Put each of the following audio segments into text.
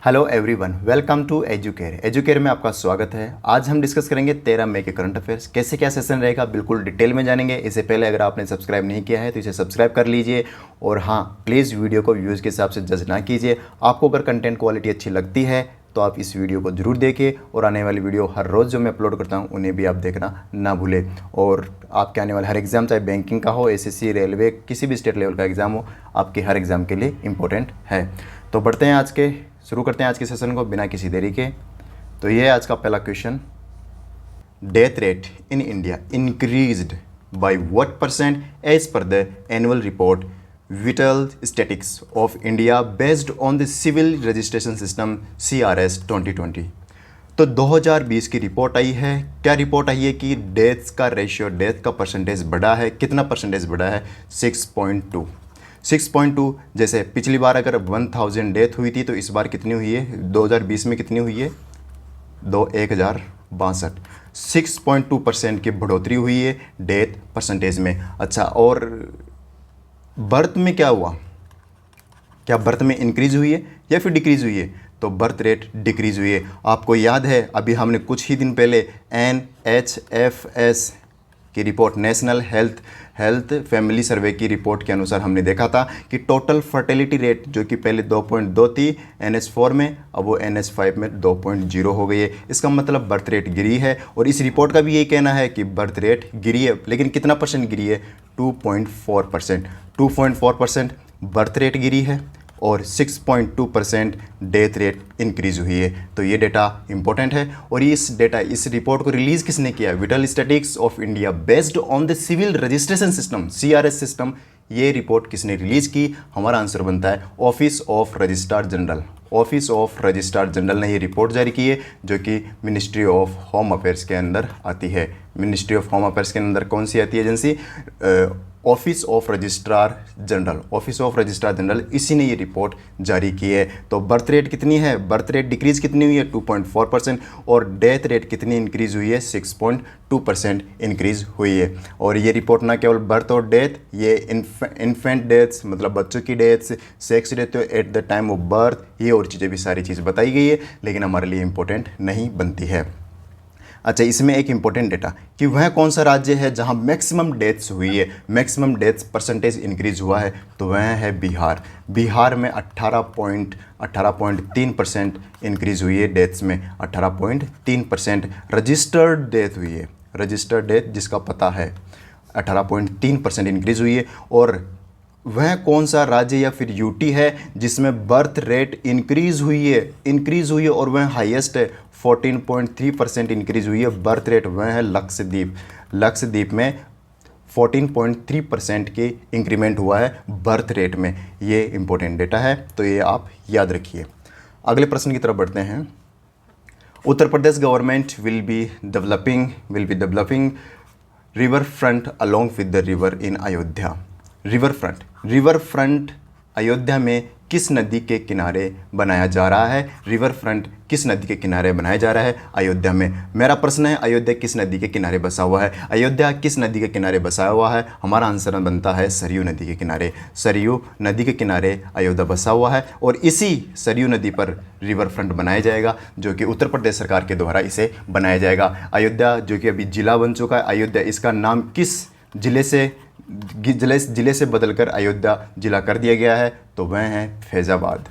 Hello everyone, welcome to Educare. Educare में आपका स्वागत है। आज हम डिस्कस करेंगे 13 मई के करंट अफेयर्स। कैसे क्या सेशन रहेगा बिल्कुल डिटेल में जानेंगे। इससे पहले अगर आपने सब्सक्राइब नहीं किया है तो इसे सब्सक्राइब कर लीजिए। और हाँ, प्लीज़ वीडियो को व्यूज़ के हिसाब से जज ना कीजिए। आपको अगर कंटेंट क्वालिटी अच्छी लगती है तो आप इस वीडियो को ज़रूर देखें और आने वाली वीडियो हर रोज़ जो मैं अपलोड करता हूँ उन्हें भी आप देखना ना भूलें। और आपके आने वाले हर एग्ज़ाम, चाहे बैंकिंग का हो, एसएससी, रेलवे, किसी भी स्टेट लेवल का एग्ज़ाम हो, आपके हर एग्ज़ाम के लिए इम्पोर्टेंट है। तो बढ़ते हैं शुरू करते हैं आज के सेशन को बिना किसी देरी के। तो ये है आज का पहला question. Death rate in India increased by what percent as per the annual report vital statics of India based on the civil registration system CRS 2020। तो 2020 की रिपोर्ट आई है। क्या रिपोर्ट आई है कि डेथ्स का रेशियो, डेथ का परसेंटेज बढ़ा है। कितना परसेंटेज बढ़ा है? 6.2। 6.2। जैसे पिछली बार अगर 1000 डेथ हुई थी तो इस बार कितनी हुई है? 2020 में कितनी हुई है? 1062। 6.2% की बढ़ोतरी हुई है डेथ परसेंटेज में। अच्छा, और बर्थ में क्या हुआ? क्या बर्थ में इंक्रीज हुई है या फिर डिक्रीज हुई है? तो बर्थ रेट डिक्रीज हुई है। आपको याद है अभी हमने कुछ ही दिन पहले NHFS की रिपोर्ट, नेशनल हेल्थ फैमिली सर्वे की रिपोर्ट के अनुसार हमने देखा था कि टोटल फर्टिलिटी रेट जो कि पहले 2.2 थी NH4 में, अब वो NH5 में 2.0 हो गई है। इसका मतलब बर्थ रेट गिरी है। और इस रिपोर्ट का भी यही कहना है कि बर्थ रेट गिरी है, लेकिन कितना परसेंट गिरी है? 2.4%। 2.4% बर्थ रेट गिरी है और 6.2% डेथ रेट इंक्रीज हुई है। तो ये डेटा इंपॉर्टेंट है। और इस रिपोर्ट को रिलीज़ किसने किया? Vital statics of India based on the civil registration system CRS system. ये रिपोर्ट किसने रिलीज़ की? हमारा आंसर बनता है office of registrar general. Office of registrar general ने ये रिपोर्ट जारी की है जो कि मिनिस्ट्री ऑफ होम अफेयर्स के अंदर आती है। मिनिस्ट्री ऑफ होम अफेयर्स के अंदर कौन सी आती है agency? Office of registrar general. Office of registrar general, इसी ने ये रिपोर्ट जारी की है। तो बर्थ रेट कितनी है? बर्थ रेट डिक्रीज कितनी हुई है? 2.4%। और डेथ रेट कितनी इंक्रीज हुई है? 6.2% इंक्रीज हुई है। और ये रिपोर्ट ना केवल बर्थ और डेथ, ये इन्फेंट डेथ्स मतलब बच्चों की deaths, sex death at the time of birth, ये और चीज़ें भी सारी चीज़ बताई गई है, लेकिन हमारे लिए इंपॉर्टेंट नहीं बनती है। अच्छा, इसमें एक इंपॉर्टेंट डेटा कि वह कौन सा राज्य है जहां मैक्सिमम डेथ्स हुई है, मैक्सिमम डेथ्स परसेंटेज इंक्रीज हुआ है, तो वह है बिहार। बिहार में 18.3% इंक्रीज हुई है डेथ्स में। 18.3% रजिस्टर्ड डेथ हुई है। रजिस्टर्ड डेथ जिसका पता है 18.3% इंक्रीज हुई है। और वह कौन सा राज्य या फिर यूटी है जिसमें बर्थ रेट इंक्रीज हुई है और वह हाईएस्ट है? 14.3% इंक्रीज हुई है बर्थ रेट, वह है लक्षद्वीप। लक्षद्वीप में 14.3% की इंक्रीमेंट हुआ है बर्थ रेट में। ये इंपॉर्टेंट डेटा है, तो ये आप याद रखिए। अगले प्रश्न की तरफ बढ़ते हैं। Uttar Pradesh government will be developing river front along with the river in Ayodhya. River front Ayodhya में किस नदी के किनारे बनाया जा रहा है? रिवर फ्रंट किस नदी के किनारे बनाया जा रहा है? अयोध्या में। मेरा प्रश्न है, अयोध्या किस नदी के किनारे बसा हुआ है? अयोध्या किस नदी के किनारे बसा हुआ है? हमारा आंसर बनता है सरयू नदी के किनारे। सरयू नदी के किनारे अयोध्या बसा हुआ है और इसी सरयू नदी पर रिवर फ्रंट बनाया जाएगा, जो कि उत्तर प्रदेश सरकार के द्वारा इसे बनाया जाएगा। अयोध्या जो कि अभी जिला बन चुका है अयोध्या, इसका नाम किस जिले से बदलकर अयोध्या जिला कर दिया गया है? तो वह है फैज़ाबाद।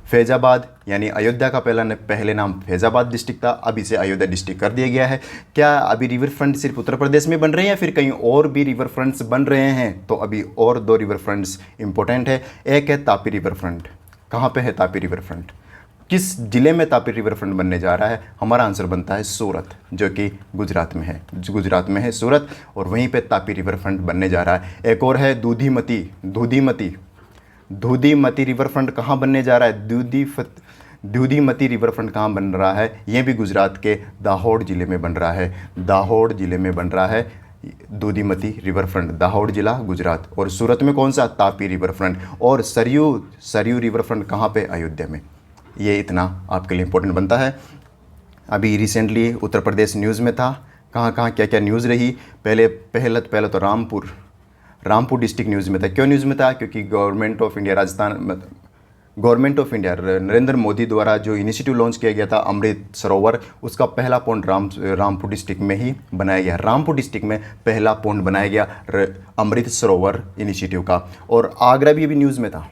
फैज़ाबाद यानी अयोध्या का पहले नाम फैज़ाबाद डिस्ट्रिक्ट था, अब इसे अयोध्या डिस्ट्रिक्ट कर दिया गया है। क्या अभी रिवर फ्रंट सिर्फ उत्तर प्रदेश में बन रहे हैं या फिर कहीं और भी रिवर फ्रंट्स बन रहे हैं? तो अभी और 2 रिवर फ्रंट्स इंपॉर्टेंट है। एक है तापी रिवर फ्रंट। कहाँ पे है तापी रिवर फ्रंट? किस जिले में तापी रिवर फ्रंट बनने जा रहा है? हमारा आंसर बनता है सूरत, जो कि गुजरात में है। गुजरात में है सूरत, और वहीं पे तापी रिवर फ्रंट बनने जा रहा है। एक और है दूधीमती रिवर फ्रंट कहाँ बनने जा रहा है? दूधीमती रिवर फ्रंट कहाँ बन रहा है? ये भी गुजरात के दाहोद जिले में बन रहा है। दाहोद जिले में बन रहा है दूधीमती रिवर फ्रंट, दाहोद जिला गुजरात। और सूरत में कौन सा? Tapi river front. और सरयू रिवर फ्रंट कहाँ पे? अयोध्या में। ये इतना आपके लिए इंपॉर्टेंट बनता है। अभी रिसेंटली उत्तर प्रदेश न्यूज़ में था। कहाँ क्या क्या न्यूज़ रही? पहले तो रामपुर डिस्ट्रिक्ट न्यूज़ में था। क्यों न्यूज़ में था? क्योंकि government of India government of India Narendra Modi द्वारा जो इनिशिएटिव लॉन्च किया गया था अमृत सरोवर, उसका पहला पॉइंट रामपुर डिस्ट्रिक्ट में ही बनाया गया। रामपुर डिस्ट्रिक्ट में पहला पॉइंट बनाया गया अमृत सरोवर इनिशिएटिव का। और आगरा भी अभी न्यूज़ में था।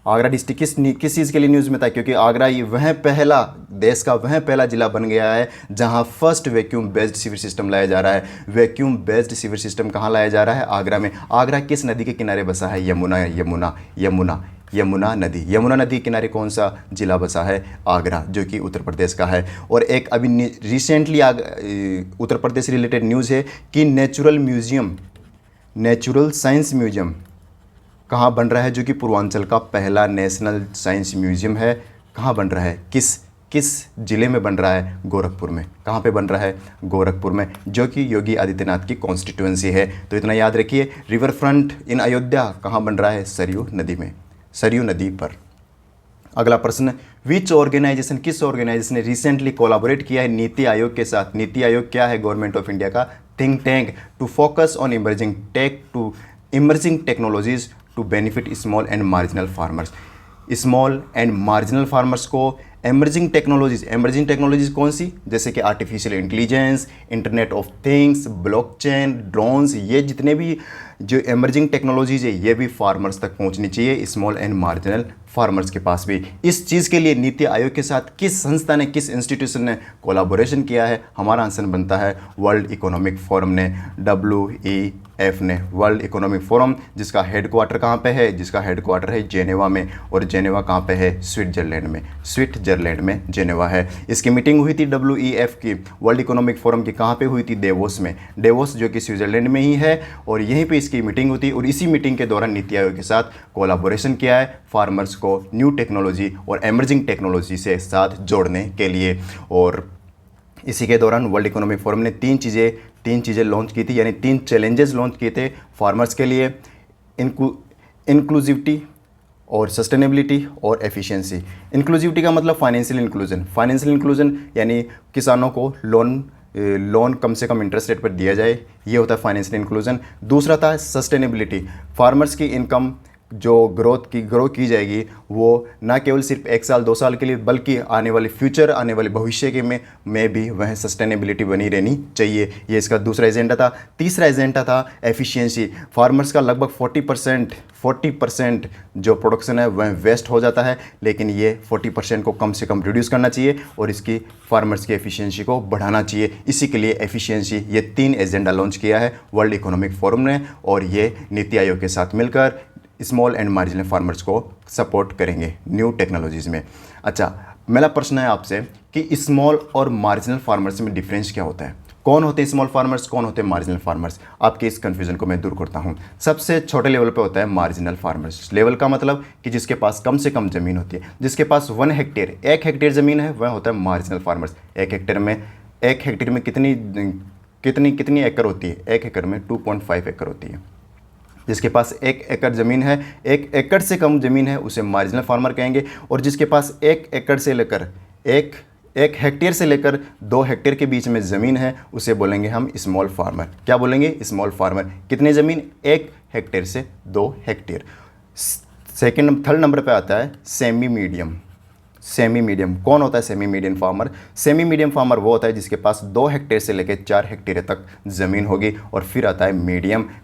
आगरा डिस्ट्रिक्ट किस चीज़ के लिए न्यूज़ में था? क्योंकि आगरा ये वह पहला, देश का वह पहला ज़िला बन गया है जहां first vacuum based sewer system लाया जा रहा है। वैक्यूम बेस्ड सीवर सिस्टम कहां लाया जा रहा है? आगरा में। आगरा किस नदी के किनारे बसा है? यमुना नदी। यमुना नदी के किनारे कौन सा जिला बसा है? आगरा, जो कि उत्तर प्रदेश का है। और एक अभी recently Uttar Pradesh related news है कि नेचुरल साइंस म्यूजियम कहाँ बन रहा है, जो कि पूर्वांचल का पहला नेशनल साइंस म्यूजियम है। कहाँ बन रहा है? किस ज़िले में बन रहा है? गोरखपुर में। कहाँ पे बन रहा है? गोरखपुर में, जो कि योगी आदित्यनाथ की कॉन्स्टिट्यूएंसी है। तो इतना याद रखिए। रिवर फ्रंट इन अयोध्या कहाँ बन रहा है? सरयू नदी में, सरयू नदी पर। अगला प्रश्न, किस ऑर्गेनाइजेशन ने रिसेंटली कोलैबोरेट किया है नीति आयोग के साथ? नीति आयोग क्या है? गवर्नमेंट ऑफ इंडिया का think tank to focus on emerging technologies to benefit small and marginal farmers. Small and marginal farmers को एमर्जिंग टेक्नोलॉजीज कौन सी? जैसे कि artificial intelligence, internet of things, blockchain, drones, ये जितने भी जो एमर्जिंग टेक्नोलॉजीज है ये भी फार्मर्स तक पहुंचनी चाहिए, स्मॉल एंड मार्जिनल फार्मर्स के पास भी। इस चीज़ के लिए नीति आयोग के साथ किस संस्था ने, किस इंस्टीट्यूशन ने कोलैबोरेशन किया है? हमारा आंसर बनता है वर्ल्ड इकोनॉमिक फोरम ने, WEF ने, वर्ल्ड इकोनॉमिक फोरम, जिसका हेडक्वार्टर कहाँ पे है? जिसका हेडक्वार्टर है जेनेवा में। और जेनेवा कहाँ पे है? स्विट्जरलैंड में जेनेवा है। इसकी मीटिंग हुई थी WEF की, वर्ल्ड इकोनॉमिक फोरम की, कहाँ पे हुई थी? डेवोस में। डेवोस जो कि स्विट्जरलैंड में ही है, और यहीं पे इसकी मीटिंग होती। और इसी मीटिंग के दौरान नीति आयोग के साथ कोलैबोरेशन किया है फार्मर्स को न्यू टेक्नोलॉजी और एमर्जिंग टेक्नोलॉजी से साथ जोड़ने के लिए। और इसी के दौरान वर्ल्ड इकोनॉमिक फोरम ने तीन चीज़ें लॉन्च की थी, यानी 3 चैलेंजेस लॉन्च किए थे फार्मर्स के लिए, इंक्लूसिविटी और सस्टेनेबिलिटी और एफिशिएंसी। इंक्लूसिविटी का मतलब फाइनेंशियल इंक्लूजन, यानी किसानों को लोन कम से कम इंटरेस्ट रेट पर दिया जाए, ये होता है फाइनेंशियल इंक्लूजन। दूसरा था सस्टेनेबिलिटी, फार्मर्स की इनकम जो ग्रोथ की जाएगी वो ना केवल सिर्फ 1 साल 2 साल के लिए, बल्कि आने वाले भविष्य के में भी वह सस्टेनेबिलिटी बनी रहनी चाहिए। ये इसका दूसरा एजेंडा था। तीसरा एजेंडा था एफिशिएंसी। फार्मर्स का लगभग 40% जो प्रोडक्शन है वह वेस्ट हो जाता है, लेकिन ये 40% को कम से कम रिड्यूस करना चाहिए और इसकी फार्मर्स की एफिशिएंसी को बढ़ाना चाहिए। इसी के लिए एफिशिएंसी, ये 3 एजेंडा लॉन्च किया है वर्ल्ड इकोनॉमिक फोरम ने, और ये नीति आयोग के साथ मिलकर स्मॉल एंड मार्जिनल फार्मर्स को सपोर्ट करेंगे न्यू टेक्नोलॉजीज़ में। अच्छा, मेरा प्रश्न है आपसे कि स्मॉल और मार्जिनल फार्मर्स में डिफरेंस क्या होता है? कौन होते हैं स्मॉल फार्मर्स, कौन होते हैं मार्जिनल फार्मर्स? आपके इस कन्फ्यूजन को मैं दूर करता हूं। सबसे छोटे लेवल पे होता है मार्जिनल फार्मर्स। लेवल का मतलब कि जिसके पास कम से कम ज़मीन होती है, जिसके पास 1 हेक्टेयर ज़मीन है, वह होता है मार्जिनल फार्मर्स। 1 हेक्टेयर में कितनी एकड़ होती है? 1 एकड़ में 2.5 एकड़ होती है। जिसके पास 1 एकड़ ज़मीन है, 1 एकड़ से कम ज़मीन है, उसे मार्जिनल फार्मर कहेंगे। और जिसके पास 1 हेक्टेयर से लेकर 2 हेक्टेयर के बीच में ज़मीन है, उसे बोलेंगे हम स्मॉल फार्मर। क्या बोलेंगे? Small farmer. कितनी ज़मीन? 1 हेक्टेयर से 2 हेक्टेयर। थर्ड नंबर पे आता है सेमी मीडियम। कौन होता है semi medium farmer? Semi medium farmer वो होता है जिसके पास 2 हेक्टेयर से लेकर 4 हेक्टेयर तक ज़मीन होगी। और फिर आता है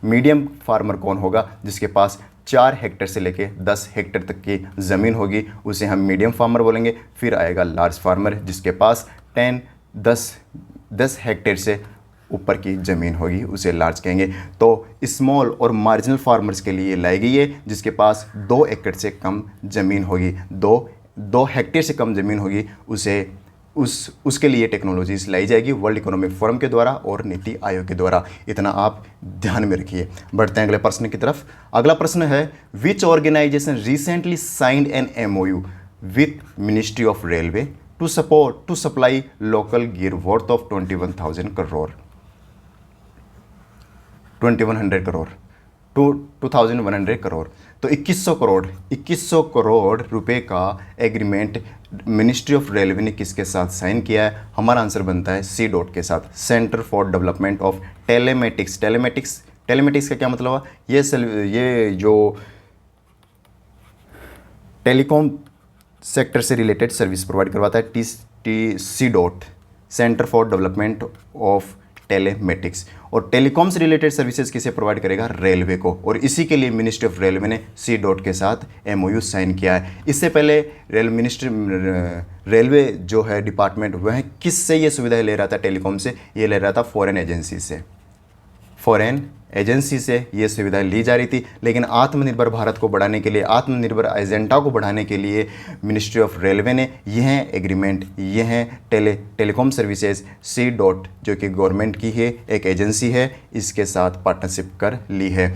मीडियम फार्मर कौन होगा? जिसके पास 4 हेक्टेयर से लेकर 10 हेक्टेयर तक की ज़मीन होगी, उसे हम मीडियम फार्मर बोलेंगे। फिर आएगा लार्ज फार्मर, जिसके पास 10 हेक्टेयर से ऊपर की ज़मीन होगी, उसे लार्ज कहेंगे। तो स्मॉल और मार्जिनल फार्मर्स के लिए लाई गई है जिसके पास 2 एकड़ से कम ज़मीन होगी, 2 हेक्टेयर से कम ज़मीन होगी, उसके लिए टेक्नोलॉजीज लाई जाएगी वर्ल्ड इकोनॉमिक फोरम के द्वारा और नीति आयोग के द्वारा। इतना आप ध्यान में रखिए। बढ़ते हैं अगले प्रश्न की तरफ। अगला प्रश्न है, which organisation recently signed an MOU with ministry of railway to supply local gear worth of 21,000 crore 2100 crore 2100 crore. तो 2100 करोड़ रुपए का एग्रीमेंट मिनिस्ट्री ऑफ रेलवे ने किसके साथ साइन किया है? हमारा आंसर बनता है CDOT के साथ, centre for development of telematics का क्या मतलब हुआ? ये जो सेक्टर से रिलेटेड सर्विस प्रोवाइड करवाता है। C dot, centre for development of telematics. और टेलीकॉम से रिलेटेड सर्विसेज किसे प्रोवाइड करेगा? रेलवे को। और इसी के लिए मिनिस्ट्री ऑफ रेलवे ने सी डॉट के साथ MOU साइन किया है। इससे पहले रेलवे जो है डिपार्टमेंट, वह किससे ये सुविधाएं ले रहा था? टेलीकॉम से। ये ले रहा था फॉरेन एजेंसी से। फॉरेन एजेंसी से ये सुविधाएं ली जा रही थी। लेकिन आत्मनिर्भर भारत को बढ़ाने के लिए, आत्मनिर्भर एजेंडा को बढ़ाने के लिए मिनिस्ट्री ऑफ रेलवे ने यह एग्रीमेंट, यह टेलीकॉम सर्विसेज सी डॉट, जो कि गवर्नमेंट की है, एक एजेंसी है, इसके साथ पार्टनरशिप कर ली है।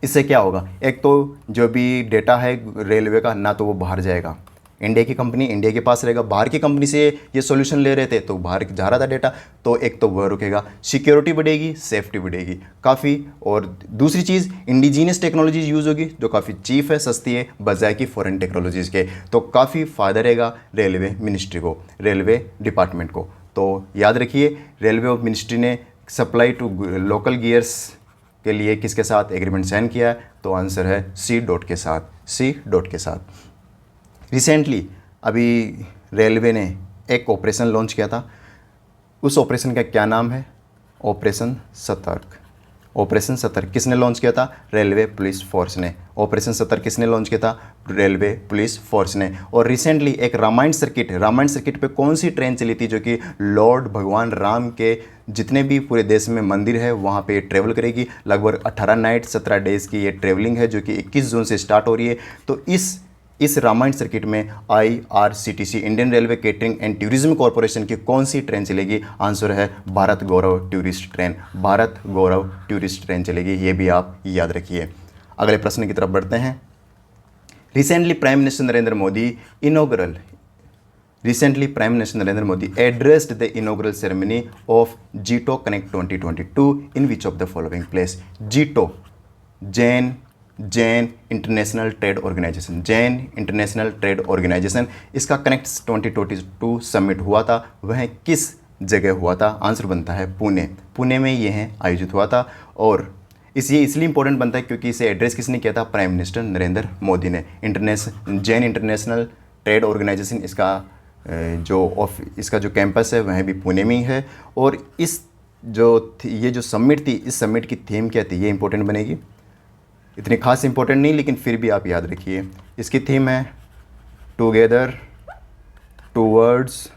इससे क्या होगा? एक तो जो भी डेटा है रेलवे का, ना तो वो बाहर जाएगा, इंडिया की कंपनी इंडिया के पास रहेगा। बाहर की कंपनी से ये सॉल्यूशन ले रहे थे तो बाहर जा रहा था डेटा, तो एक तो वह रुकेगा, सिक्योरिटी बढ़ेगी, सेफ्टी बढ़ेगी काफ़ी। और दूसरी चीज़, इंडिजीनियस टेक्नोलॉजीज यूज़ होगी जो काफ़ी चीप है, सस्ती है, बजाय की फॉरेन टेक्नोलॉजीज़ के। तो काफ़ी फ़ायदा रहेगा रेलवे मिनिस्ट्री को, रेलवे डिपार्टमेंट को। तो याद रखिए, रेलवे मिनिस्ट्री ने सप्लाई टू लोकल गियर्स के लिए किसके साथ एग्रीमेंट साइन किया है? तो आंसर है सी डॉट के साथ, सी डॉट के साथ। रिसेंटली अभी रेलवे ने एक ऑपरेशन लॉन्च किया था। उस ऑपरेशन का क्या नाम है? ऑपरेशन सतर्क। ऑपरेशन सतर्क किसने लॉन्च किया था? रेलवे पुलिस फोर्स ने। ऑपरेशन सतर्क किसने लॉन्च किया था? रेलवे पुलिस फोर्स ने। और रिसेंटली एक रामायण सर्किट पे कौन सी ट्रेन चली थी जो कि लॉर्ड भगवान राम के जितने भी पूरे देश में मंदिर है वहाँ पे ट्रेवल करेगी। लगभग 18 नाइट 17 डेज़ की ये ट्रेवलिंग है जो कि 21 जून से स्टार्ट हो रही है। तो इस रामायण सर्किट में IRCTC, Indian railway catering and tourism corporation की कौन सी ट्रेन चलेगी? आंसर है भारत गौरव टूरिस्ट ट्रेन। भारत गौरव टूरिस्ट ट्रेन चलेगी, ये भी आप याद रखिए। अगले प्रश्न की तरफ बढ़ते हैं। Recently prime minister Narendra Modi addressed the inaugural ceremony of JITO connect 2022 in which of the following place? JITO, Jain international trade organisation, Jain international trade organisation, इसका कनेक्ट 2022 समिट हुआ था, वह किस जगह हुआ था? आंसर बनता है पुणे में यह आयोजित हुआ था। और ये इसलिए इंपॉर्टेंट बनता है क्योंकि इसे एड्रेस किसने किया था? प्राइम मिनिस्टर नरेंद्र मोदी ने। जैन इंटरनेशनल ट्रेड ऑर्गेनाइजेशन, इसका जो कैंपस है वह भी पुणे में ही है। और ये जो समिट थी, इस समिट की थीम क्या थी? ये इंपॉर्टेंट बनेगी, इतनी खास इंपॉर्टेंट नहीं, लेकिन फिर भी आप याद रखिए। इसकी थीम है together towards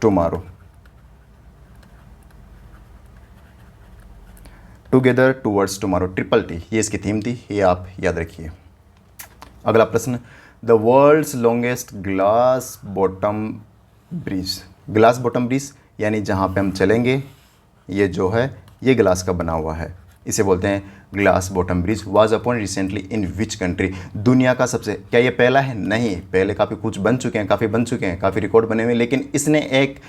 tomorrow. Together towards tomorrow, TTT, ये इसकी थीम थी, ये आप याद रखिए। अगला प्रश्न, the world's longest glass bottom bridge, यानी जहाँ पे हम चलेंगे, ये जो है ये ग्लास का बना हुआ है, इसे बोलते हैं glass bottom bridge. Was upon recently in which country? दुनिया का सबसे, क्या ये पहला है? नहीं, पहले काफ़ी बन चुके हैं, काफ़ी रिकॉर्ड बने हुए हैं, लेकिन इसने एक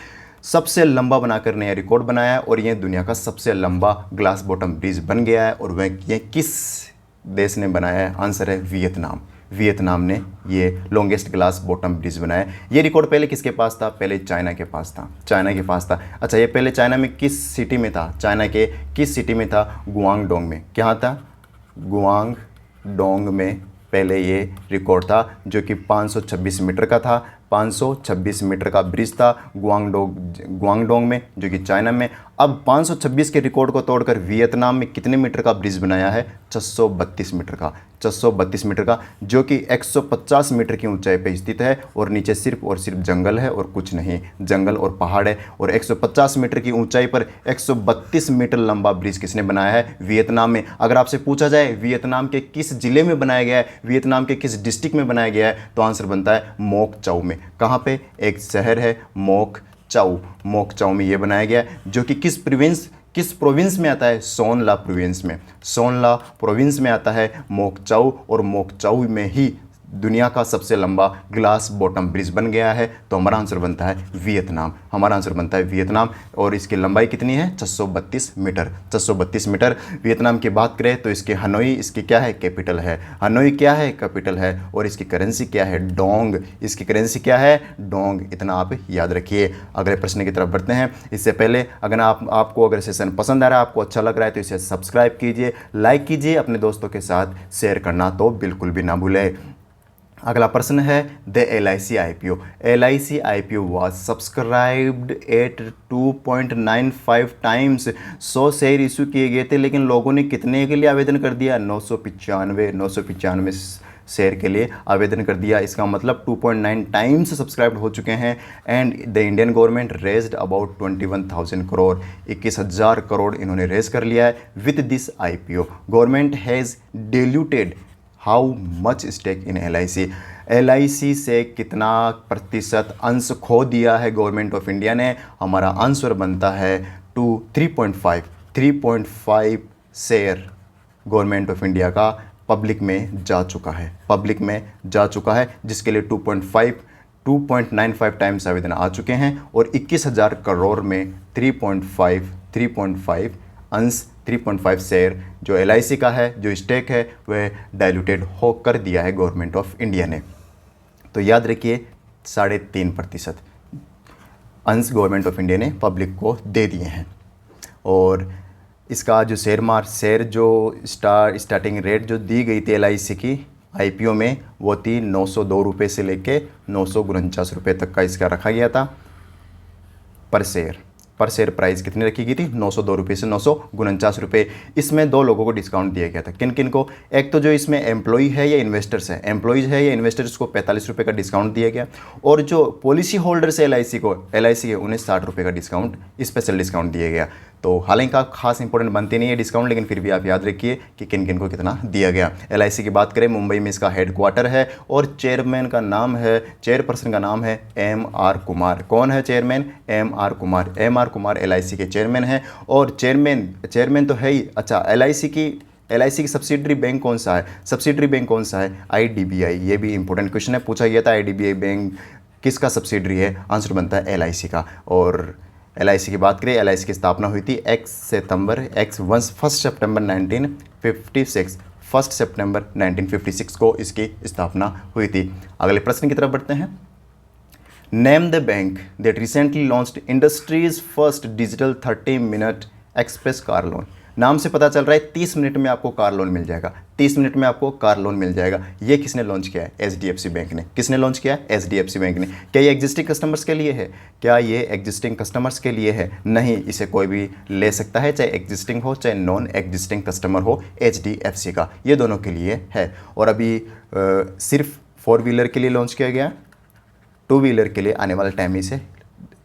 सबसे लंबा बनाकर नया रिकॉर्ड बनाया है और ये दुनिया का सबसे लंबा ग्लास बॉटम ब्रिज बन गया है। और वह ये किस देश ने बनाया है? आंसर है वियतनाम ने ये लॉन्गेस्ट ग्लास बॉटम ब्रिज बनाया। ये रिकॉर्ड पहले किसके पास था? पहले चाइना के पास था। अच्छा, ये पहले चाइना में किस सिटी में था? चाइना के किस सिटी में था? गुआंगडोंग में। क्या था? गुआंगडोंग में पहले ये रिकॉर्ड था, जो कि 526 मीटर का था। 526 मीटर का ब्रिज था गुआंगडोंग में, जो कि चाइना में। अब 526 के रिकॉर्ड को तोड़कर वियतनाम में कितने मीटर का ब्रिज बनाया है? 632 मीटर का, जो कि 150 मीटर की ऊंचाई पर स्थित है और नीचे सिर्फ और सिर्फ जंगल है और कुछ नहीं, जंगल और पहाड़ है। और 150 मीटर की ऊंचाई पर 132 मीटर लंबा ब्रिज किसने बनाया है? वियतनाम में। अगर आपसे पूछा जाए वियतनाम के किस जिले में बनाया गया है, वियतनाम के किस डिस्ट्रिक्ट में बनाया गया है, तो आंसर बनता है मोक चाऊ में। कहाँ पे? एक शहर है मोक चाऊ में ये बनाया गया है, जो कि किस प्रोविंस में आता है? सोनला प्रोविंस में आता है मोक चाऊ। और मोक चाऊ में ही दुनिया का सबसे लंबा ग्लास बॉटम ब्रिज बन गया है। तो हमारा आंसर बनता है वियतनाम। और इसकी लंबाई कितनी है? 632 मीटर। वियतनाम की बात करें तो इसके हनोई, इसकी क्या है? कैपिटल है। हनोई क्या है? कैपिटल है। और इसकी करेंसी क्या है? डोंग। इसकी करेंसी क्या है? डोंग। इतना आप याद रखिए। अगले प्रश्न की तरफ बढ़ते हैं। इससे पहले अगर आपको अगर सेशन पसंद आ रहा है, आपको अच्छा लग रहा है, तो इसे सब्सक्राइब कीजिए, लाइक कीजिए, अपने दोस्तों के साथ शेयर करना तो बिल्कुल भी ना भूलें। अगला प्रश्न है the LIC IPO was subscribed at 2.95 times. 100 share issue किए गए थे, लेकिन लोगों ने कितने के लिए आवेदन कर दिया? 995 शेयर के लिए आवेदन कर दिया। इसका मतलब 2.9 टाइम्स सब्सक्राइब हो चुके हैं। And the Indian government raised about 21,000 crore, 21,000 crore इन्होंने रेज कर लिया है। With this IPO government has diluted how much stake in LIC से कितना प्रतिशत अंश खो दिया है गवर्नमेंट ऑफ इंडिया ने? हमारा आंसर बनता है 3.5 शेयर गवर्नमेंट ऑफ इंडिया का पब्लिक में जा चुका है, जिसके लिए 2.95 टाइम्स आवेदन आ चुके हैं। और 21,000 करोड़ में 3.5 अंश 3.5 शेयर जो LIC का है, जो स्टेक है, वह डाइल्यूटेड हो कर दिया है गवर्नमेंट ऑफ इंडिया ने। तो याद रखिए 3.5% अंश गवर्नमेंट ऑफ इंडिया ने पब्लिक को दे दिए हैं। और इसका जो शेयर जो स्टार्टिंग रेट जो दी गई थी LIC की IPO में, वो थी 902 रुपये से लेके 949 रुपये तक का इसका रखा गया था पर शेयर प्राइस कितनी रखी गई थी? 902 रुपये से 949 रुपये। इसमें दो लोगों को डिस्काउंट दिया गया था। किन किन को? एक तो जो इसमें एम्प्लॉई है या इन्वेस्टर्स है, एम्प्लॉइज है या इन्वेस्टर्स को 45 रुपये का डिस्काउंट दिया गया। और जो पॉलिसी होल्डर्स है LIC के, उन्हें 60 रुपये का डिस्काउंट, स्पेशल डिस्काउंट दिया गया। तो हालांकि का खास इंपॉर्टेंट बनती नहीं है डिस्काउंट, लेकिन फिर भी आप याद रखिए कि किन किन को कितना दिया गया। LIC की बात करें, मुंबई में इसका हेडक्वार्टर है और चेयरपर्सन का नाम है MR कुमार। कौन है चेयरमैन? MR कुमार LIC के चेयरमैन हैं। और चेयरमैन तो है ही। अच्छा, LIC की सब्सिडरी बैंक कौन सा है? IDBI। ये भी इंपॉर्टेंट क्वेश्चन है, पूछा गया था IDBI बैंक किसका सब्सिडरी है? आंसर बनता है LIC का। और LIC की बात करें, LIC की स्थापना हुई थी 1 सितंबर 1956 को इसकी स्थापना हुई थी। अगले प्रश्न की तरफ बढ़ते हैं। Name the bank that recently launched industry's first digital 30-मिनट एक्सप्रेस कार लोन। नाम से पता चल रहा है 30 मिनट में आपको कार लोन मिल जाएगा। 30 मिनट में आपको कार लोन मिल जाएगा। ये किसने लॉन्च किया है? HDFC बैंक ने। किसने लॉन्च किया है? HDFC बैंक ने। क्या ये एग्जिस्टिंग कस्टमर्स के लिए है? नहीं, इसे कोई भी ले सकता है, चाहे एग्जिस्टिंग हो चाहे नॉन एग्जिस्टिंग कस्टमर हो HDFC का, ये दोनों के लिए है। और अभी सिर्फ 4 व्हीलर के लिए लॉन्च किया गया, 2 व्हीलर के लिए आने वाले टाइम में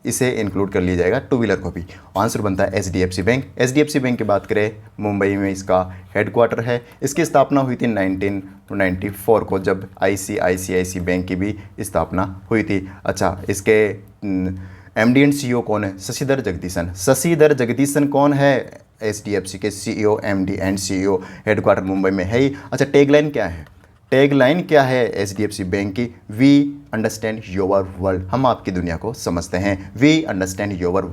इसे इंक्लूड कर लिया जाएगा, 2 व्हीलर को भी। आंसर बनता है HDFC बैंक। HDFC बैंक की बात करें, मुंबई में इसका हेडक्वार्टर है। इसकी स्थापना हुई थी 1994 को, जब ICICI बैंक की भी स्थापना हुई थी। अच्छा, इसके MD एंड CEO कौन है? शशिधर जगदीशन कौन है? HDFC के CEO, MD and CEO, headquarter Mumbai में है ही। अच्छा, टैगलाइन क्या है HDFC बैंक की? We understand your world. हम आपकी दुनिया को समझते हैं। वी अंडरस्टैंड योर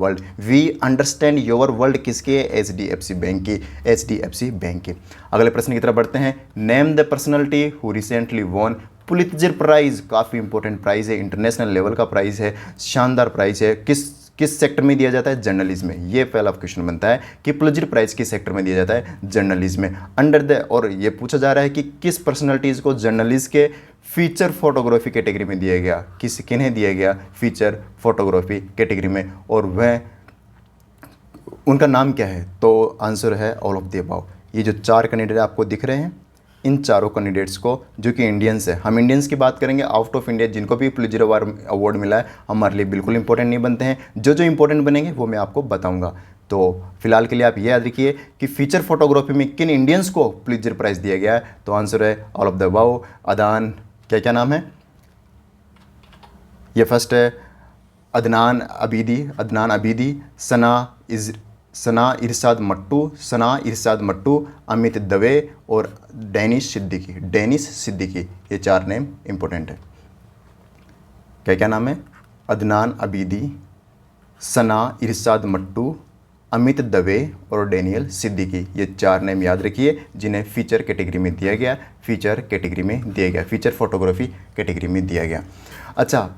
वर्ल्ड किसकी है? HDFC बैंक की। अगले प्रश्न की तरफ बढ़ते हैं। Name the personality who recently won Pulitzer prize. काफ़ी इंपॉर्टेंट प्राइज़ है, इंटरनेशनल लेवल का प्राइज़ है, शानदार प्राइज़ है। किस सेक्टर में दिया जाता है? जर्नलिज्म में। ये पहला क्वेश्चन बनता है कि पुलित्जर प्राइज़ किस सेक्टर में दिया जाता है? जर्नलिज्म में। और ये पूछा जा रहा है कि किस पर्सनैलिटीज़ को जर्नलिस्ट के फीचर फोटोग्राफी कैटेगरी में दिया गया? किन्हें दिया गया फीचर फोटोग्राफी कैटेगरी में, और वह उनका नाम क्या है? तो आंसर है ऑल ऑफ द अबव। ये जो 4 कैंडिडेट आपको दिख रहे हैं, इन चारों कैंडिडेट्स को, जो कि इंडियंस है, हम इंडियंस की बात करेंगे, आउट ऑफ इंडिया जिनको भी पुलित्जर अवार्ड मिला है, हमारे लिए बिल्कुल इंपॉर्टेंट नहीं बनते हैं। जो इंपॉर्टेंट बनेंगे वो मैं आपको बताऊंगा। तो फिलहाल के लिए आप ये याद रखिए कि फीचर फोटोग्राफी में किन इंडियंस को पुलित्जर प्राइज़ दिया गया है। तो आंसर है ऑल ऑफ द अबव। अदान, क्या नाम है? ये फर्स्ट है अदनान अबीदी, सना इरशाद मट्टू, अमित दवे और डेनिस सिद्दीकी। ये 4 नेम इंपॉर्टेंट है। क्या नाम है? अदनान अबीदी, सना इरशाद मट्टू, अमित दवे और डेनियल सिद्दीकी। ये 4 नेम याद रखिए, जिन्हें फीचर कैटेगरी में दिया गया, फीचर फोटोग्राफी कैटेगरी में दिया गया। अच्छा,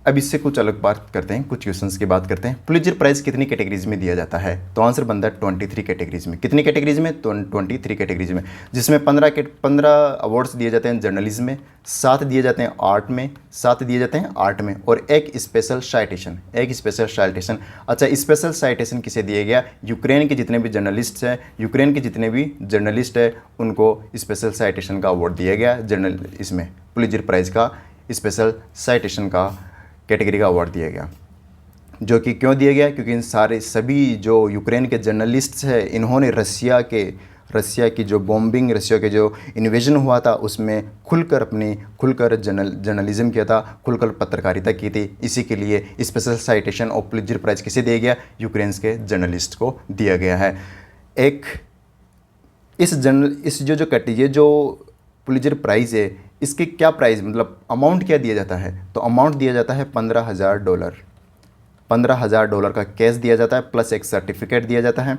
अब इससे कुछ अलग बात करते हैं, कुछ क्वेश्चंस की बात करते हैं। पुलित्जर प्राइज़ कितनी कैटेगरीज में दिया जाता है? तो आंसर बनता है 23 कैटेगरीज में। कितनी कैटेगरीज में? 23 कैटेगरीज में, जिसमें 15 अवार्ड्स दिए जाते हैं जर्नलिज्म में, 7 दिए जाते हैं आर्ट में, 7 दिए जाते हैं आर्ट में, और एक स्पेशल साइटेशन, एक स्पेशल साइटेशन। अच्छा, स्पेशल साइटेशन किसे दिया गया? यूक्रेन के जितने भी जर्नलिस्ट हैं, यूक्रेन के जितने भी जर्नलिस्ट हैं उनको स्पेशल साइटेशन का अवार्ड दिया गया। जर्नल इसमें पुलित्जर प्राइज़ का स्पेशल साइटेशन का कैटेगरी का अवार्ड दिया गया। जो कि क्यों दिया गया? क्योंकि इन सभी जो यूक्रेन के जर्नलिस्ट्स हैं, इन्होंने रसिया की जो बॉम्बिंग, रसिया के जो इन्वेजन हुआ था उसमें खुलकर जर्नलिज्म किया था, खुलकर पत्रकारिता की थी। इसी के लिए स्पेशल साइटेशन और पुलित्जर प्राइज़ किसे दिया गया? यूक्रेन के जर्नलिस्ट को दिया गया है। एक ये जो पुलित्जर प्राइज़ है, इसके क्या प्राइस, मतलब अमाउंट क्या दिया जाता है? तो अमाउंट दिया जाता है $15,000। $15,000 का कैश दिया जाता है, प्लस एक सर्टिफिकेट दिया जाता है।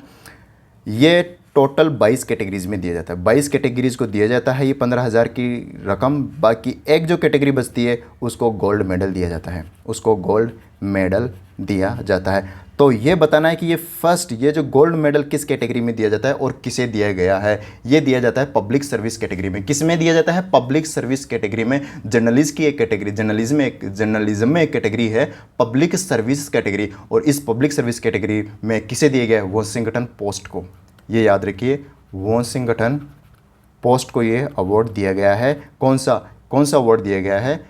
ये टोटल 22 कैटेगरीज में दिया जाता है। 22 कैटेगरीज को दिया जाता है ये 15,000 की रकम। बाकी एक जो कैटेगरी बचती है उसको गोल्ड मेडल दिया जाता है, उसको गोल्ड मेडल दिया जाता है। तो ये बताना है कि ये जो गोल्ड मेडल किस कैटेगरी में दिया जाता है और किसे दिया गया है? ये दिया जाता है पब्लिक सर्विस कैटेगरी में। किस में दिया जाता है? पब्लिक सर्विस कैटेगरी में। जर्नलिस्ट की एक कैटेगरी, जर्नलिज्म में एक कैटेगरी है पब्लिक सर्विस कैटेगरी, और इस पब्लिक सर्विस कैटेगरी में किसे दिया गया है? वॉशिंगटन पोस्ट को। ये याद रखिए, वॉशिंगटन पोस्ट को ये अवार्ड दिया गया है। कौन सा अवार्ड दिया गया है?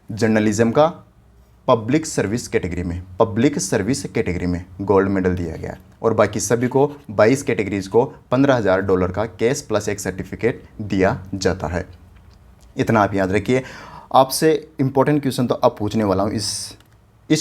जर्नलिज्म का पब्लिक सर्विस कैटेगरी में, पब्लिक सर्विस कैटेगरी में गोल्ड मेडल दिया गया है। और बाकी सभी को 22 कैटेगरीज को $15,000 का कैश प्लस एक सर्टिफिकेट दिया जाता है। इतना आप याद रखिए। आपसे इंपॉर्टेंट क्वेश्चन तो अब पूछने वाला हूँ इस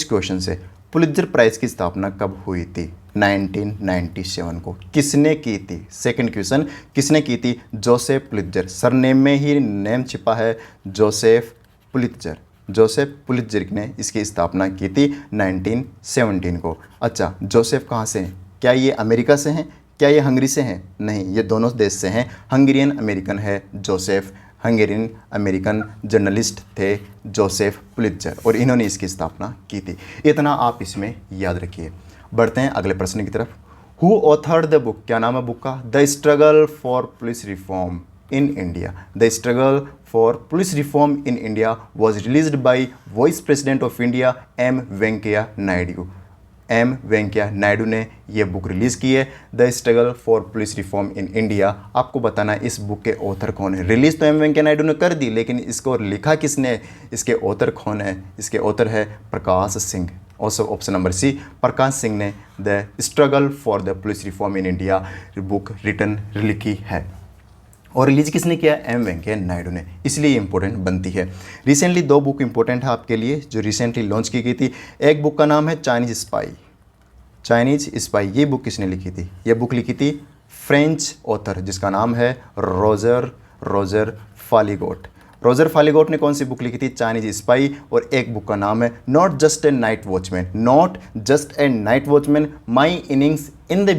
क्वेश्चन से। पुलित्जर प्राइज़ की स्थापना कब हुई थी? 1997 को। किसने की थी? सेकंड क्वेश्चन, किसने की थी? Joseph Pulitzer. सरनेम में ही नेम छिपा है, जोसेफ पुलित्जर। जोसेफ पुलित्जर ने इसकी स्थापना की थी 1917 को। अच्छा, जोसेफ कहाँ से हैं? क्या ये अमेरिका से हैं? क्या ये हंगरी से हैं? नहीं, ये दोनों देश से हैं। हंगेरियन अमेरिकन है जोसेफ, हंगेरियन अमेरिकन जर्नलिस्ट थे जोसेफ पुलित्जर, और इन्होंने इसकी स्थापना की थी। इतना आप इसमें याद रखिए। बढ़ते हैं अगले प्रश्न की तरफ। Who authored the book? क्या नाम है बुक का? The struggle for police reform in India. The struggle for police reform in India was released by Vice President of India M. Venkaiah Naidu. M. Venkaiah Naidu ने ये बुक रिलीज़ की है, the struggle for police reform in India. आपको बताना है इस book के author कौन है। रिलीज़ तो एम वेंकैया नायडू ने कर दी, लेकिन इसको लिखा किसने? इसके ऑथर कौन है? इसके ऑथर है Prakash Singh. Option number C, Prakash Singh ने the struggle for the police reform in India book लिखी है। और रिलीज किसने किया? एम वेंकैया नायडू ने, इसलिए इंपॉर्टेंट बनती है। रिसेंटली 2 बुक इंपॉर्टेंट है आपके लिए जो रिसेंटली लॉन्च की गई थी। एक बुक का नाम है चाइनीज स्पाई। ये बुक किसने लिखी थी? ये बुक लिखी थी फ्रेंच ऑथर जिसका नाम है रोजर फालीगोट। रोजर फालीगोट ने कौन सी बुक लिखी थी? Chinese spy. और एक बुक का नाम है not just a night watchman, my innings in the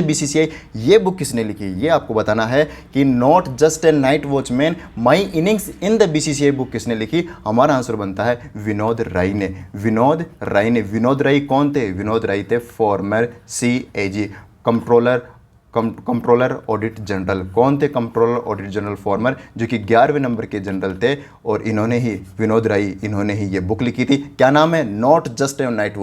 BCCI। ये बुक किसने लिखी? ये आपको बताना है कि not just a night watchman, my innings in the BCCI book किसने लिखी? हमारा आंसर बनता है विनोद राय ने। विनोद राय कौन थे? विनोद राय थे farmer CAG, controller audit general. कौन थे कंट्रोलर ऑडिट जनरल? फॉर्मर, जो कि 11वें नंबर के जनरल थे, और विनोद राय इन्होंने ही ये बुक लिखी थी। क्या नाम है? Not just a night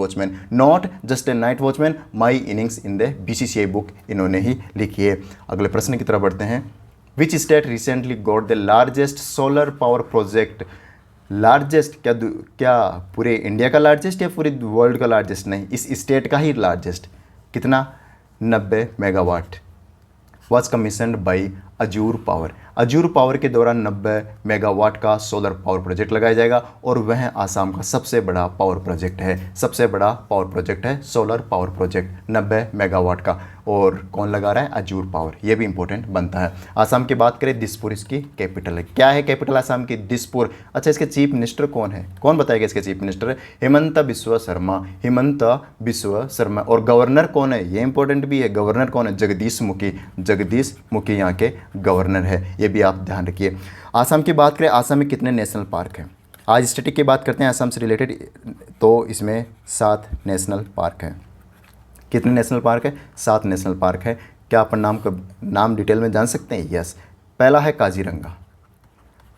watchman, my innings in the BCCI book इन्होंने ही लिखी है। अगले प्रश्न की तरफ बढ़ते हैं। Which state recently got the largest solar power project? Largest क्या पूरे इंडिया का लार्जेस्ट या पूरे वर्ल्ड का लार्जेस्ट? नहीं, इस स्टेट का ही लार्जेस्ट। कितना? 90 megawatt. Was commissioned by Azzur power के दौरान 90 मेगावाट का सोलर पावर प्रोजेक्ट लगाया जाएगा, और वह आसाम का सबसे बड़ा पावर प्रोजेक्ट है सोलर पावर प्रोजेक्ट 90 मेगावाट का। और कौन लगा रहा है? Azzur power. ये भी इंपॉर्टेंट बनता है। आसाम की बात करें, दिसपुर इसकी कैपिटल है। क्या है कैपिटल आसाम की? दिसपुर। अच्छा, इसके चीफ मिनिस्टर कौन है? कौन बताएगा इसके चीफ मिनिस्टर? हिमंता बिस्वा शर्मा। और गवर्नर कौन है? ये इंपॉर्टेंट भी है। गवर्नर कौन है? जगदीश मुखी यहाँ के गवर्नर है। ये भी आप ध्यान रखिए। आसाम की बात करें, आसाम में कितने नेशनल पार्क हैं? आज स्टैटिक की बात करते हैं असम से रिलेटेड, तो इसमें 7 नेशनल पार्क है। कितने नेशनल पार्क है? 7 नेशनल पार्क है। क्या अपन नाम डिटेल में जान सकते हैं? यस। पहला है काजीरंगा,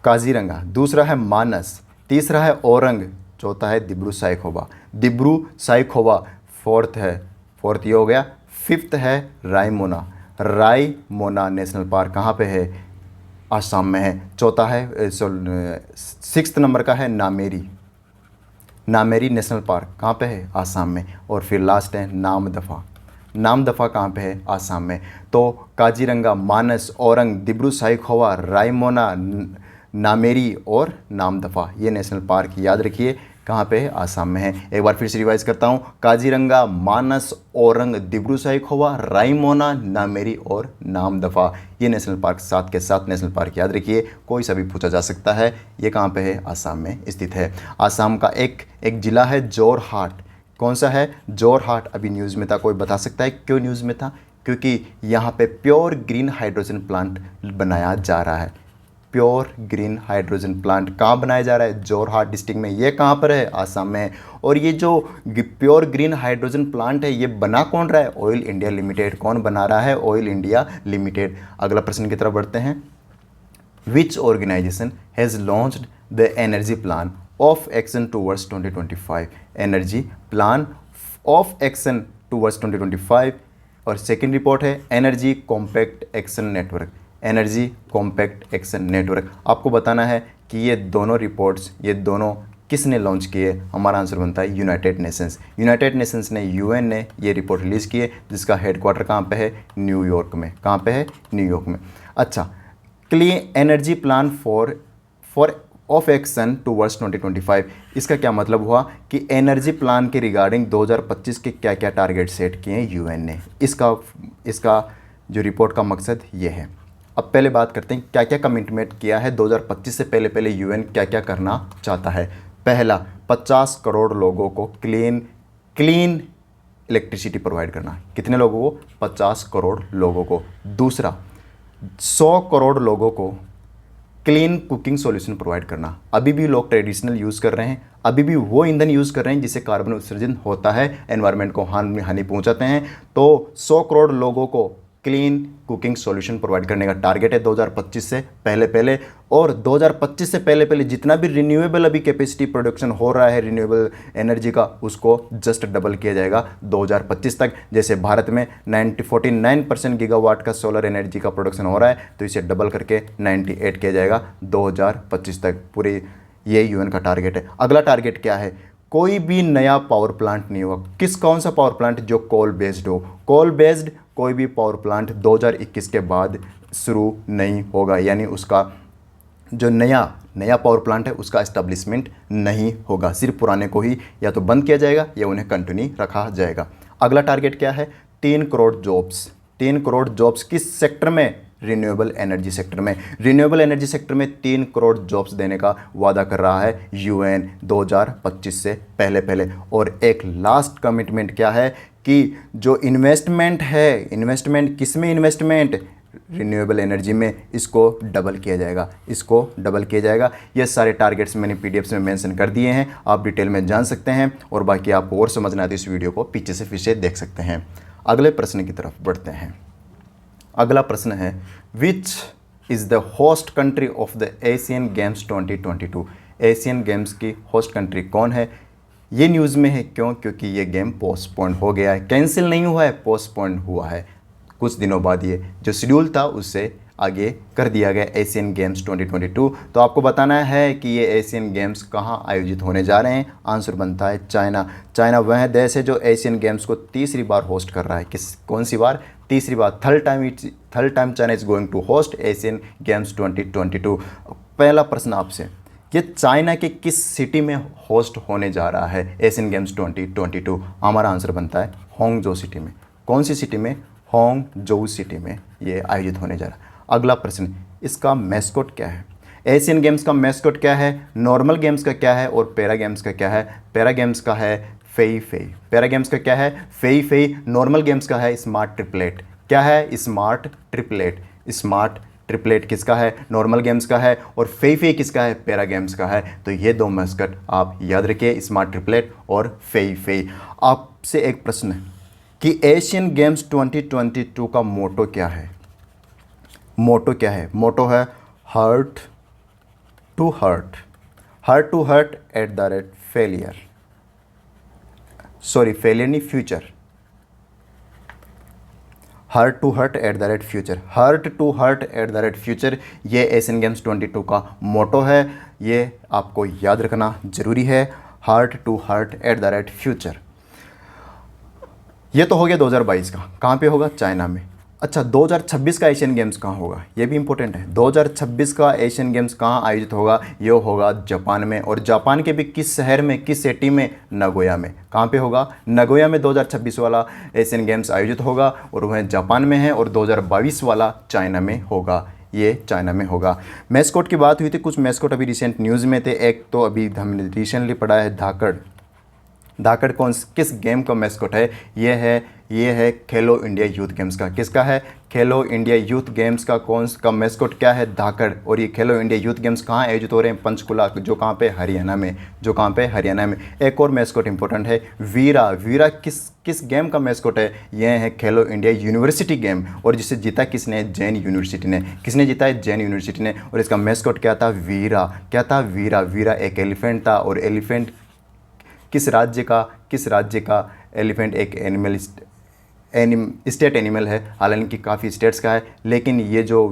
काजीरंगा। दूसरा है मानस। तीसरा है औरंग। चौथा है दिब्रू साइखोवा, दिब्रू साइखोवा। फोर्थ ये हो गया। फिफ्थ है रायमोना, रायमोना नेशनल पार्क कहाँ पे है? आसाम में है। चौथा है 6th नंबर का है नामेरी, नामेरी नेशनल पार्क कहाँ पे है? आसाम में। और फिर लास्ट है नामदफा, नामदफा कहाँ पे है? आसाम में। तो काजीरंगा, मानस, औरंग, दिब्रू साइखोवा, रायमोना, नामेरी और नामदफा, ये नेशनल पार्क याद रखिए कहाँ पे है? आसाम में है। एक बार फिर से रिवाइज करता हूँ। काजीरंगा, मानस, औरंग, दिब्रू साइखोवा, रायमोना, नामेरी और नामदफा, ये नेशनल पार्क 7 के 7 नेशनल पार्क याद रखिए। कोई सा भी पूछा जा सकता है। ये कहाँ पे है? आसाम में स्थित है। आसाम का एक जिला है जोरहाट। कौन सा है? जोरहाट। अभी न्यूज़ में था, कोई बता सकता है क्यों न्यूज़ में था? क्योंकि यहाँ पे प्योर ग्रीन हाइड्रोजन प्लांट बनाया जा रहा है। प्योर ग्रीन हाइड्रोजन प्लांट कहाँ बनाया जा रहा है? जोरहाट डिस्ट्रिक्ट में। ये कहाँ पर है? आसाम में है। और ये जो प्योर ग्रीन हाइड्रोजन प्लांट है, ये बना कौन रहा है? Oil India limited. कौन बना रहा है? Oil India limited. अगला प्रश्न की तरफ बढ़ते हैं। Which organisation has launched the energy plan of action towards 2025? Energy plan of action towards 2025। और सेकेंड रिपोर्ट है energy compact action network, energy compact action network. आपको बताना है कि ये दोनों रिपोर्ट्स, ये दोनों किसने लॉन्च किए? हमारा आंसर बनता है यूनाइटेड नेशंस। यूनाइटेड नेशंस ने, यूएन ने ये रिपोर्ट रिलीज़ की है, जिसका हेडक्वार्टर कहाँ पे है? न्यूयॉर्क में। कहाँ पे है? न्यूयॉर्क में। अच्छा, clean energy plan for of action towards 2025, इसका क्या मतलब हुआ कि एनर्जी प्लान के रिगार्डिंग 2025 के क्या क्या टारगेट सेट किए हैं यूएन ने। इसका जो रिपोर्ट का मकसद ये है। अब पहले बात करते हैं क्या क्या कमिटमेंट किया है 2025 से पहले यूएन क्या क्या करना चाहता है। पहला, 50 करोड़ लोगों को क्लीन इलेक्ट्रिसिटी प्रोवाइड करना। कितने लोगों को? 50 करोड़ लोगों को। दूसरा, 100 करोड़ लोगों को क्लीन कुकिंग सॉल्यूशन प्रोवाइड करना। अभी भी लोग ट्रेडिशनल यूज़ कर रहे हैं, अभी भी वो ईंधन यूज़ कर रहे हैं जिससे कार्बन उत्सर्जन होता है, एनवायरनमेंट को हानि पहुंचाते हैं। तो 100 करोड़ लोगों को क्लीन कुकिंग सॉल्यूशन प्रोवाइड करने का टारगेट है 2025 से पहले। और 2025 से पहले जितना भी रिन्यूएबल अभी कैपेसिटी प्रोडक्शन हो रहा है रिन्यूएबल एनर्जी का, उसको जस्ट डबल किया जाएगा 2025 तक। जैसे भारत में 49% गीगावाट का सोलर एनर्जी का प्रोडक्शन हो रहा है, तो इसे डबल करके 98 किया जाएगा 2025 तक। पूरे ये यूएन का टारगेट है। अगला टारगेट क्या है? कोई भी नया पावर प्लांट नहीं होगा। कौन सा पावर प्लांट? जो कोल बेस्ड हो। कोल बेस्ड कोई भी पावर प्लांट 2021 के बाद शुरू नहीं होगा, यानी उसका जो नया पावर प्लांट है उसका एस्टेब्लिशमेंट नहीं होगा। सिर्फ पुराने को ही या तो बंद किया जाएगा या उन्हें कंटिन्यू रखा जाएगा। अगला टारगेट क्या है? 3 करोड़ जॉब्स। 3 करोड़ जॉब्स किस सेक्टर में? रिन्यूएबल एनर्जी सेक्टर में। रिन्यूएबल एनर्जी सेक्टर में 3 करोड़ जॉब्स देने का वादा कर रहा है यूएन 2025 से पहले। और एक लास्ट कमिटमेंट क्या है कि जो इन्वेस्टमेंट है, इन्वेस्टमेंट किस में? इन्वेस्टमेंट रिन्यूएबल एनर्जी में, इसको डबल किया जाएगा। ये सारे टारगेट्स मैंने पीडीएफ्स में मेंशन कर दिए हैं, आप डिटेल में जान सकते हैं। और बाकी आपको और समझना है तो इस वीडियो को पीछे से फिर से देख सकते हैं। अगले प्रश्न की तरफ बढ़ते हैं। अगला प्रश्न है which is the host country of the Asian games 2022? Asian games की होस्ट कंट्री कौन है? ये न्यूज़ में है। क्यों? क्योंकि ये गेम पोस्टपोन हो गया है, कैंसिल नहीं हुआ है, पोस्टपोन हुआ है। कुछ दिनों बाद ये जो शेड्यूल था उससे आगे कर दिया गया एशियन गेम्स 2022। तो आपको बताना है कि ये एशियन गेम्स कहाँ आयोजित होने जा रहे हैं। आंसर बनता है चाइना। चाइना वह देश है जो एशियन गेम्स को तीसरी बार होस्ट कर रहा है। कौन सी बार? तीसरी बार। Third time China is going to host Asian games 2022। पहला प्रश्न आपसे, ये चाइना के किस सिटी में होस्ट होने जा रहा है एशियन गेम्स 2022? हमारा आंसर बनता है होंगजो सिटी में। कौन सी सिटी में? होंगजो सिटी में ये आयोजित होने जा रहा है। अगला प्रश्न, इसका मैस्कॉट क्या है? एशियन गेम्स का मैस्कॉट क्या है? नॉर्मल गेम्स का क्या है? और पैरा गेम्स का क्या है? पैरा गेम्स का है फेई फेई। पैरा गेम्स का क्या है? Fei Fei. नॉर्मल गेम्स का है स्मार्ट ट्रिपलेट। क्या है? Smart triplet. स्मार्ट ट्रिपलेट किसका है, नॉर्मल गेम्स का है, और फेई फेई किसका है, पैरा गेम्स का है। तो ये दो मैस्कट आप याद रखिए, स्मार्ट ट्रिपलेट और फेई फेई। आपसे एक प्रश्न है कि एशियन गेम्स 2022 का मोटो क्या है? मोटो क्या है? मोटो है heart to heart, heart to heart at the rate failure, sorry failure नहीं, future, heart to heart at the rate future, heart to heart at the rate future, ये एशियन गेम्स 22 का मोटो है। ये आपको याद रखना जरूरी है, heart to heart at the rate future. ये तो हो गया 2022 का, कहाँ पे होगा? चाइना में। अच्छा, 2026 का एशियन गेम्स कहाँ होगा? ये भी इंपॉर्टेंट है। 2026 का एशियन गेम्स कहाँ आयोजित होगा? ये होगा जापान में, और जापान के भी किस शहर में, किस सिटी में? नगोया में। कहाँ पे होगा? नगोया में 2026 वाला एशियन गेम्स आयोजित होगा, और वह जापान में है, और 2022 वाला चाइना में होगा। ये चाइना में होगा। मैस्कोट की बात हुई थी, कुछ मैस्कोट अभी रिसेंट न्यूज़ में थे। एक तो अभी हमने रिसेंटली पढ़ा है धाकड़। धाकड़ किस गेम का मैस्कोट है? ये है खेलो इंडिया यूथ गेम्स का। किसका है? खेलो इंडिया यूथ गेम्स का का मैस्कोट क्या है? धाकड़। और ये खेलो इंडिया यूथ गेम्स कहाँ आयोजित हो रहे हैं? पंचकुला, जो कहाँ पे? हरियाणा में। जो कहाँ पे? हरियाणा में। एक और मैस्कोट इंपॉर्टेंट है, वीरा। वीरा किस गेम का मैस्कोट है? यह है खेलो इंडिया यूनिवर्सिटी गेम, और जिसे जीता किसने? जैन यूनिवर्सिटी ने। किसने जीता है? जैन यूनिवर्सिटी ने। और इसका मैस्कोट क्या था? वीरा। क्या था? वीरा। वीरा एक एलिफेंट था, और एलिफेंट किस राज्य का एलिफेंट एक स्टेट एनिमल है। हालांकि काफ़ी स्टेट्स का है, लेकिन ये जो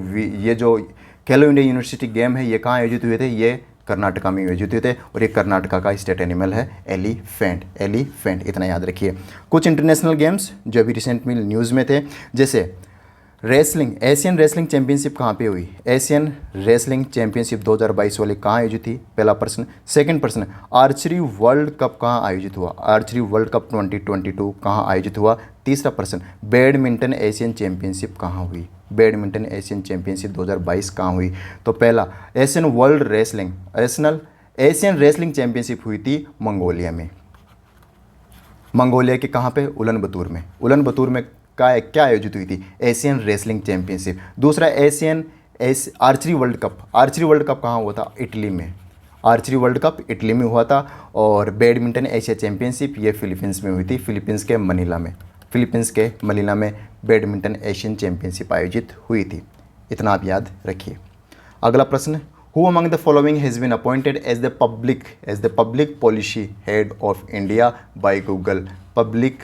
खेलो इंडिया यूनिवर्सिटी गेम है, ये कहाँ आयोजित हुए थे? ये कर्नाटका में आयोजित हुए थे, और ये कर्नाटका का स्टेट एनिमल है एलिफेंट। एलिफेंट, इतना याद रखिए। कुछ इंटरनेशनल गेम्स जो अभी रिसेंट में न्यूज़ में थे, जैसे रेसलिंग, एशियन रेसलिंग चैंपियनशिप कहाँ पे हुई? एशियन रेसलिंग चैंपियनशिप 2022 वाली कहाँ आयोजित थी? पहला प्रश्न। सेकंड प्रश्न, आर्चरी वर्ल्ड कप कहाँ आयोजित हुआ? आर्चरी वर्ल्ड कप 2022 कहाँ आयोजित हुआ? तीसरा प्रश्न, बैडमिंटन एशियन चैंपियनशिप कहाँ हुई? बैडमिंटन एशियन चैंपियनशिप 2022 कहाँ हुई? तो पहला, एशियन रेसलिंग चैंपियनशिप हुई थी मंगोलिया में। मंगोलिया के कहाँ पे? उलन बतूर में। उलन बतूर में क्या आयोजित हुई थी? Asian wrestling championship. दूसरा, archery world cup. Archery world cup कहाँ हुआ था? इटली में। आर्चरी वर्ल्ड कप इटली में हुआ था। और बैडमिंटन एशिया चैंपियनशिप ये फिलीपींस में हुई थी, फिलीपींस के मनीला में बैडमिंटन एशियन चैंपियनशिप आयोजित हुई थी। इतना आप याद रखिए। अगला प्रश्न, who among the following has been appointed as the public policy head of India by Google? Public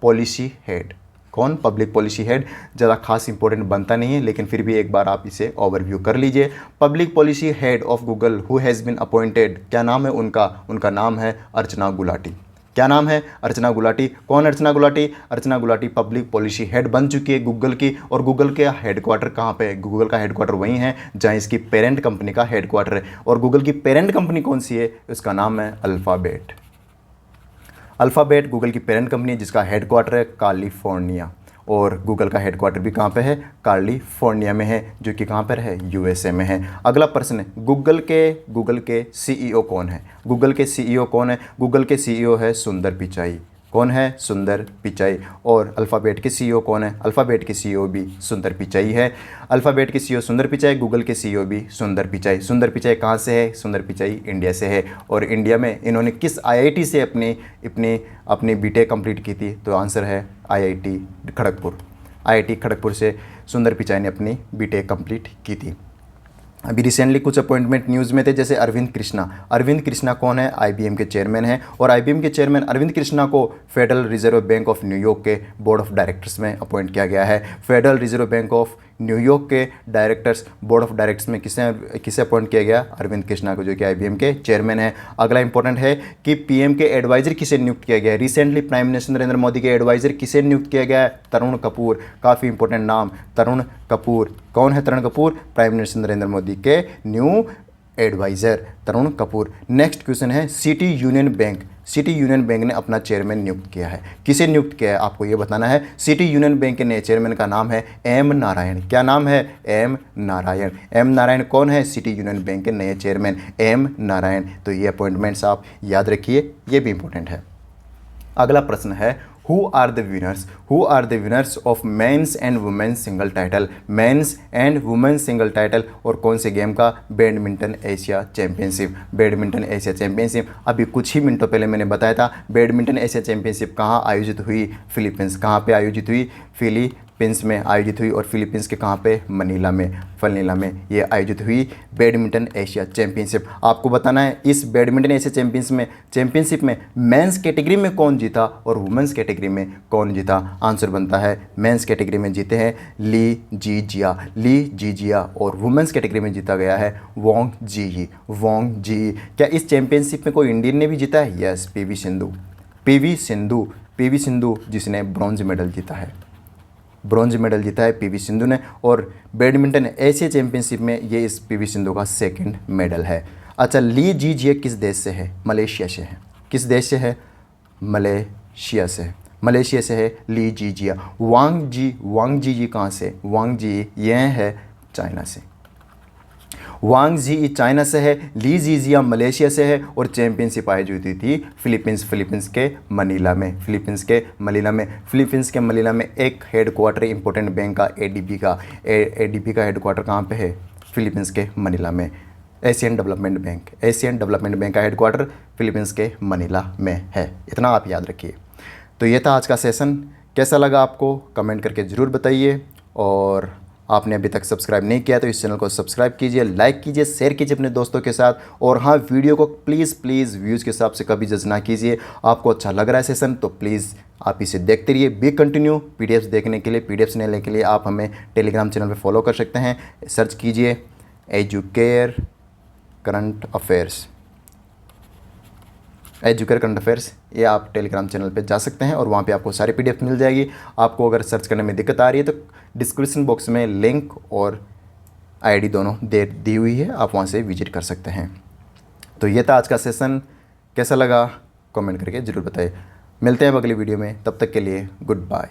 policy head कौन? पब्लिक पॉलिसी हेड ज़्यादा खास इंपॉर्टेंट बनता नहीं है, लेकिन फिर भी एक बार आप इसे ओवरव्यू कर लीजिए। Public policy head of Google who has been appointed, क्या नाम है उनका? उनका नाम है अर्चना गुलाटी। क्या नाम है? अर्चना गुलाटी। कौन अर्चना गुलाटी? अर्चना गुलाटी पब्लिक पॉलिसी हेड बन चुकी है गूगल की। और गूगल के हेडक्वार्टर कहाँ पे है? गूगल का हेडक्वार्टर वहीं है जहाँ इसकी पेरेंट कंपनी का हेडक्वार्टर है। और गूगल की पेरेंट कंपनी कौन सी है? उसका नाम है अल्फ़ाबेट। अल्फ़ाबेट गूगल की पेरेंट कंपनी है, जिसका हेडक्वार्टर है कैलिफोर्निया। और गूगल का हेडक्वार्टर भी कहाँ पे है? कैलिफोर्निया में है, जो कि कहाँ पर है? यूएसए में है। अगला प्रश्न, गूगल के सीईओ कौन है? गूगल के सीईओ कौन है? गूगल के सीईओ है सुंदर पिचाई। कौन है? सुंदर पिचाई। और अल्फ़ाबेट के सीईओ कौन है? अल्फ़ाबेट के सीईओ भी सुंदर पिचाई है। अल्फ़ाबेट के सीईओ सुंदर पिचाई, गूगल के सीईओ भी सुंदर पिचाई। सुंदर पिचाई कहाँ से है? सुंदर पिचाई इंडिया से है। और इंडिया में इन्होंने किस आईआईटी से अपनी बीटेक कंप्लीट की थी? तो आंसर है आईआईटी खड़गपुर। आईआईटी खड़गपुर से सुंदर पिचाई ने अपनी बीटेक कंप्लीट की थी। अभी रिसेंटली कुछ अपॉइंटमेंट न्यूज़ में थे, जैसे अरविंद कृष्णा कौन है? आईबीएम के चेयरमैन हैं। और आईबीएम के चेयरमैन अरविंद कृष्णा को federal reserve bank of New York के बोर्ड ऑफ डायरेक्टर्स में अपॉइंट किया गया है। Federal reserve bank of New York के बोर्ड ऑफ डायरेक्टर्स में किसे अपॉइंट किया गया? अरविंद कृष्णा को, जो कि आईबीएम के चेयरमैन है। अगला इंपॉर्टेंट है कि पीएम के एडवाइजर किसे नियुक्त किया गया है? Recently prime minister Narendra Modi के एडवाइजर किसे नियुक्त किया गया है? तरुण कपूर। काफ़ी इंपॉर्टेंट नाम, तरुण कपूर। कौन है तरुण कपूर? प्राइम मिनिस्टर नरेंद्र मोदी के new adviser Tarun Kapoor. Next question है, सिटी यूनियन बैंक ने अपना चेयरमैन नियुक्त किया है। किसे नियुक्त किया है? आपको ये बताना है। सिटी यूनियन बैंक के नए चेयरमैन का नाम है एम नारायण। क्या नाम है? एम नारायण। एम नारायण कौन है? सिटी यूनियन बैंक के नए चेयरमैन एम नारायण। तो ये अपॉइंटमेंट्स आप याद रखिए, ये भी इंपॉर्टेंट है। अगला प्रश्न है who are the winners of men's and women's single title, men's and women's single title, और कौन से गेम का? Badminton Asia championship, badminton Asia championship. अभी कुछ ही मिनटों पहले मैंने बताया था बैडमिंटन एशिया चैंपियनशिप कहाँ आयोजित हुई? फिलीपींस। कहाँ पे आयोजित हुई? फिलीपींस में आयोजित हुई, और फिलीपींस के कहाँ पे? मनीला में ये आयोजित हुई बैडमिंटन एशिया चैंपियनशिप। आपको बताना है इस बैडमिंटन एशिया चैंपियनशिप में मेंस कैटेगरी में कौन जीता और वुमेन्स कैटेगरी में कौन जीता? आंसर बनता है मेंस कैटेगरी में जीते हैं ली जीजिया, और वुमेन्स कैटेगरी में जीता गया है वोंग जी। क्या इस चैंपियनशिप में कोई इंडियन ने भी जीता है? यस, पीवी सिंधु जिसने ब्रॉन्ज मेडल जीता है पीवी सिंधु ने, और बैडमिंटन एशिया चैंपियनशिप में ये इस पीवी सिंधु का सेकंड मेडल है। अच्छा, ली जीजिए किस देश से है? मलेशिया से है। किस देश से है? मलेशिया से है ली जीजिया। वांग जी कहाँ से? वांग जी ये है चाइना से। वांग जी चाइना से है, ली जीजिया मलेशिया से है, और चैंपियनशिप आयोजित हुई थी फिलीपींस के मनीला में। फिलीपींस के मनीला में एक हेडक्वार्टर इंपॉर्टेंट बैंक का एडीबी का हेडक्वार्टर कहाँ पे है? फिलीपींस के मनीला में। एशियन डेवलपमेंट बैंक का हेडक्वार्टर फिलीपींस के मनीला में है। इतना आप याद रखिए। तो ये था आज का सेशन। कैसा लगा आपको कमेंट करके ज़रूर बताइए, और आपने अभी तक सब्सक्राइब नहीं किया तो इस चैनल को सब्सक्राइब कीजिए, लाइक कीजिए, शेयर कीजिए अपने दोस्तों के साथ। और हाँ, वीडियो को प्लीज़ व्यूज़ के हिसाब से कभी जज ना कीजिए। आपको अच्छा लग रहा है सेशन तो प्लीज़ आप इसे देखते रहिए। बी कंटिन्यू पीडीएफ्स देखने के लिए, पीडीएफ्स लेने के लिए आप हमें टेलीग्राम चैनल पर फॉलो कर सकते हैं। सर्च कीजिए एजुकेयर करंट अफेयर्स, ये आप टेलीग्राम चैनल पे जा सकते हैं और वहाँ पे आपको सारी पीडीएफ मिल जाएगी। आपको अगर सर्च करने में दिक्कत आ रही है तो डिस्क्रिप्शन बॉक्स में लिंक और आईडी दोनों दी हुई है, आप वहाँ से विजिट कर सकते हैं। तो ये था आज का सेशन। कैसा लगा कमेंट करके ज़रूर बताइए। मिलते हैं अगली वीडियो में, तब तक के लिए गुड बाय।